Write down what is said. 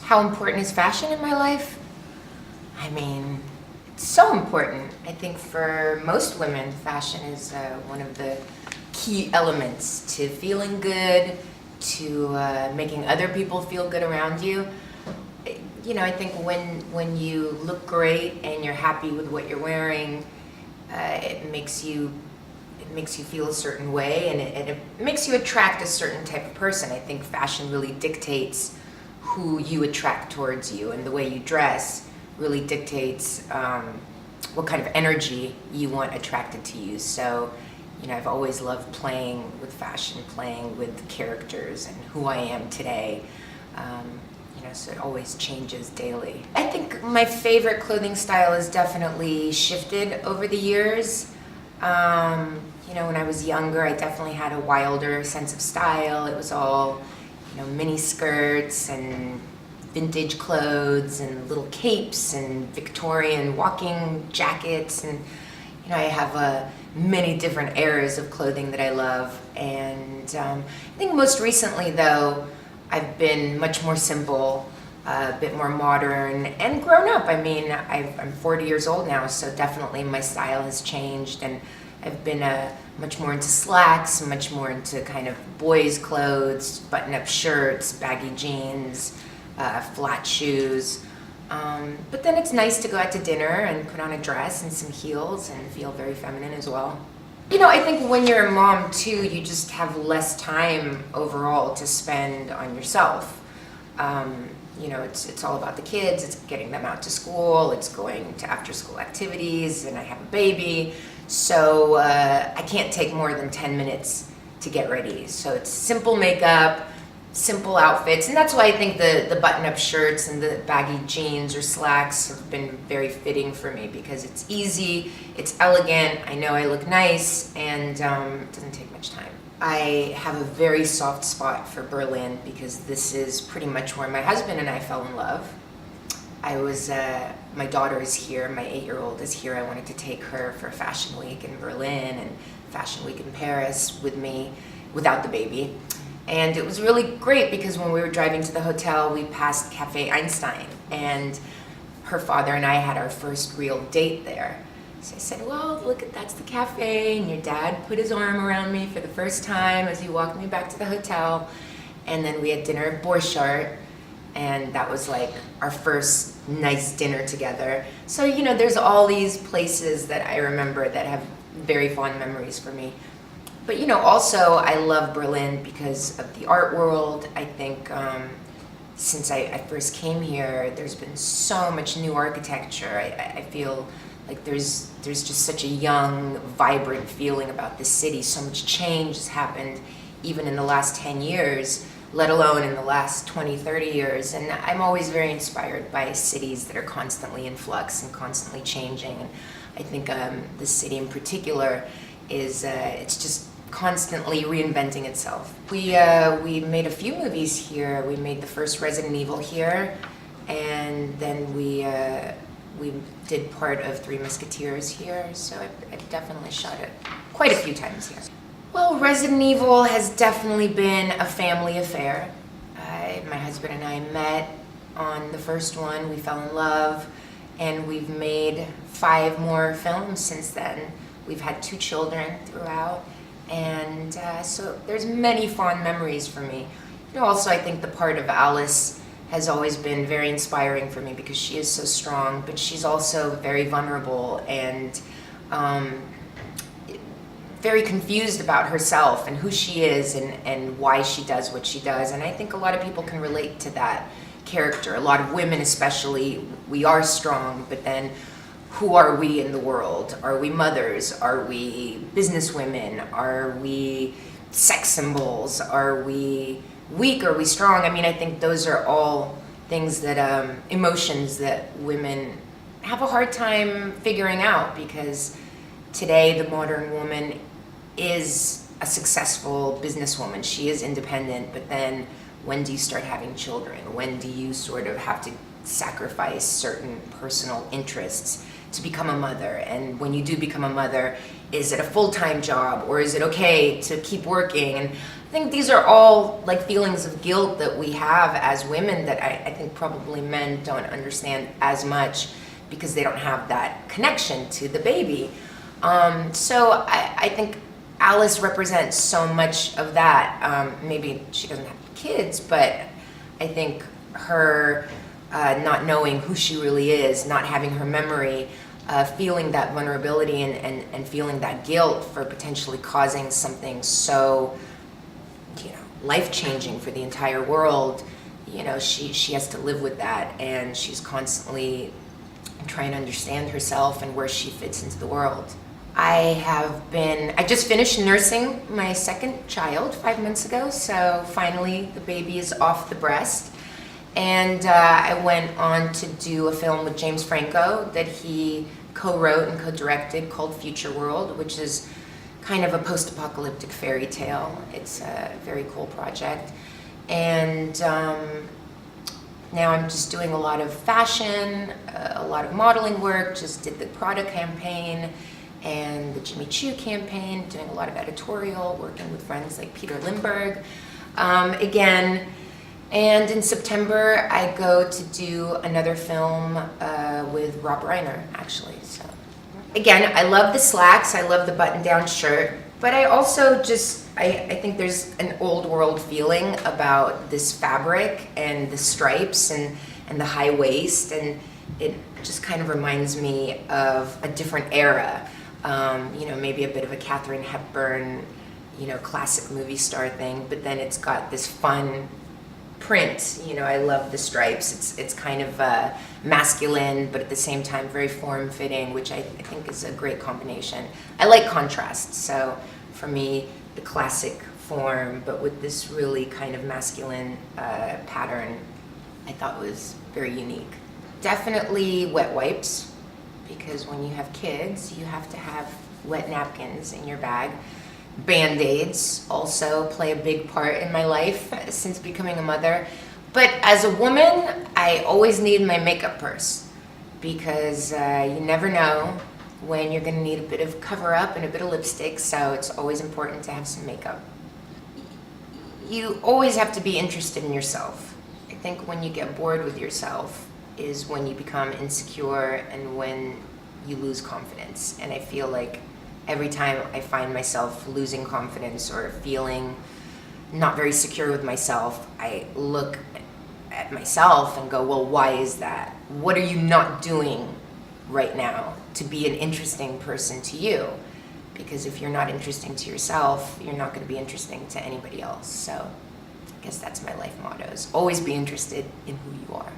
How important is fashion in my life? I mean, it's so important. I think for most women, fashion is one of the key elements to feeling good, to making other people feel good around you. You know, I think when you look great and you're happy with what you're wearing, it makes you feel a certain way, and it makes you attract a certain type of person. I think fashion really dictates who you attract towards you, and the way you dress really dictates what kind of energy you want attracted to you. So, you know, I've always loved playing with fashion, playing with characters and who I am today. You know, so it always changes daily. I think my favorite clothing style has definitely shifted over the years. You know, when I was younger, I definitely had a wilder sense of style. It was all, you know, mini skirts and vintage clothes and little capes and Victorian walking jackets, and you know, I have many different eras of clothing that I love. And I think most recently, though, I've been much more simple, a bit more modern, and grown up. I mean, I'm 40 years old now, so definitely my style has changed, and I've been much more into slacks, much more into kind of boys' clothes, button-up shirts, baggy jeans, flat shoes. But then it's nice to go out to dinner and put on a dress and some heels and feel very feminine as well. You know, I think when you're a mom too, you just have less time overall to spend on yourself. You know, it's all about the kids, it's getting them out to school, it's going to after-school activities, and I have a baby. So I can't take more than 10 minutes to get ready. So it's simple makeup, simple outfits, and that's why I think the button-up shirts and the baggy jeans or slacks have been very fitting for me, because it's easy, it's elegant, I know I look nice, and it doesn't take much time. I have a very soft spot for Berlin because this is pretty much where my husband and I fell in love. My daughter is here, my 8-year-old is here. I wanted to take her for Fashion Week in Berlin and Fashion Week in Paris with me, without the baby. And it was really great because when we were driving to the hotel, we passed Cafe Einstein, and her father and I had our first real date there. So I said, well, look, that's the cafe, and your dad put his arm around me for the first time as he walked me back to the hotel. And then we had dinner at Borchardt, and that was like our first nice dinner together. So, you know, there's all these places that I remember that have very fond memories for me. But, you know, also I love Berlin because of the art world. I think since I first came here, there's been so much new architecture. I feel like there's just such a young, vibrant feeling about this city. So much change has happened even in the last 10 years, let alone in the last 20, 30 years. And I'm always very inspired by cities that are constantly in flux and constantly changing. And I think this city in particular is, it's just constantly reinventing itself. We made a few movies here. We made the first Resident Evil here, and then we did part of Three Musketeers here, so I've definitely shot it quite a few times here. Well, Resident Evil has definitely been a family affair. My husband and I met on the first one, we fell in love, and we've made 5 more films since then. We've had 2 children throughout, and so there's many fond memories for me. You know, also I think the part of Alice has always been very inspiring for me because she is so strong, but she's also very vulnerable and very confused about herself and who she is and why she does what she does. And I think a lot of people can relate to that character. A lot of women especially, we are strong, but then who are we in the world? Are we mothers? Are we businesswomen? Are we sex symbols? Are we weak? Are we strong? I mean, I think those are all things that, emotions that women have a hard time figuring out, because today the modern woman is a successful businesswoman. She is independent, but then when do you start having children? When do you sort of have to sacrifice certain personal interests to become a mother, and when you do become a mother, is it a full-time job, or is it okay to keep working? And I think these are all like feelings of guilt that we have as women that I think probably men don't understand as much, because they don't have that connection to the baby. So I think Alice represents so much of that. Maybe she doesn't have kids, but I think her not knowing who she really is, not having her memory, feeling that vulnerability and feeling that guilt for potentially causing something so, life-changing for the entire world. She has to live with that, and she's constantly trying to understand herself and where she fits into the world. I just finished nursing my second child 5 months ago, so finally the baby is off the breast. And I went on to do a film with James Franco that he co-wrote and co-directed called Future World, which is kind of a post-apocalyptic fairy tale. It's a very cool project. And now I'm just doing a lot of fashion, a lot of modeling work, just did the Prada campaign and the Jimmy Choo campaign, doing a lot of editorial, working with friends like Peter Lindbergh again. And in September, I go to do another film with Rob Reiner, actually. So again, I love the slacks, I love the button-down shirt, but I also I think there's an old world feeling about this fabric and the stripes and the high waist, and it just kind of reminds me of a different era. Maybe a bit of a Katharine Hepburn, classic movie star thing, but then it's got this fun print. I love the stripes. It's kind of masculine, but at the same time very form-fitting, which I think is a great combination. I like contrast, so for me, the classic form, but with this really kind of masculine pattern, I thought was very unique. Definitely wet wipes, because when you have kids, you have to have wet napkins in your bag. Band-Aids also play a big part in my life since becoming a mother. But as a woman, I always need my makeup purse, because you never know when you're going to need a bit of cover-up and a bit of lipstick, so it's always important to have some makeup. You always have to be interested in yourself. I think when you get bored with yourself is when you become insecure and when you lose confidence. And I feel like every time I find myself losing confidence or feeling not very secure with myself, I look at myself and go, well, why is that? What are you not doing right now to be an interesting person to you? Because if you're not interesting to yourself, you're not going to be interesting to anybody else. So I guess that's my life motto, is always be interested in who you are.